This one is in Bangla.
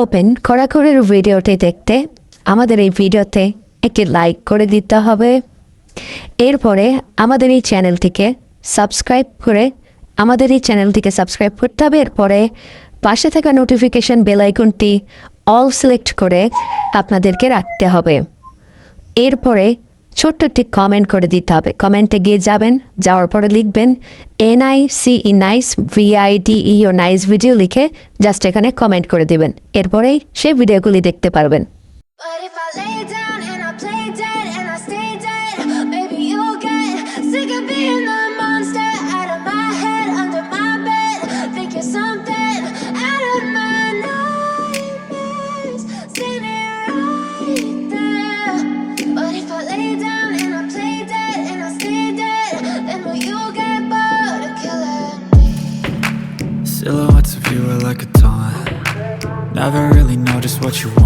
ওপেন কড়াকড়ির ভিডিওটি দেখতে আমাদের এই ভিডিওতে একটি লাইক করে দিতে হবে। এরপরে আমাদের এই চ্যানেলটিকে সাবস্ক্রাইব করতে হবে। এরপরে পাশে থাকা নোটিফিকেশন বেল আইকনটি অল সিলেক্ট করে আপনাদেরকে রাখতে হবে। এরপরে ছোট্ট একটি কমেন্ট করে দিতে হবে। কমেন্টে গিয়ে যাওয়ার পরে লিখবেন NICE nice VIDEO nice video লিখে জাস্ট এখানে কমেন্ট করে দিবেন। এরপরেই সেই ভিডিওগুলি দেখতে পারবেন। But if I lay down and I play dead and I stay dead, maybe you'll get sick of being the monster out of my head, under my bed. Think you're something out of my nightmares, standing right there. But if I lay down and I play dead and I stay dead, then will you get bored of killing me? Silhouettes of you are like a taunt. Never really know just what you want.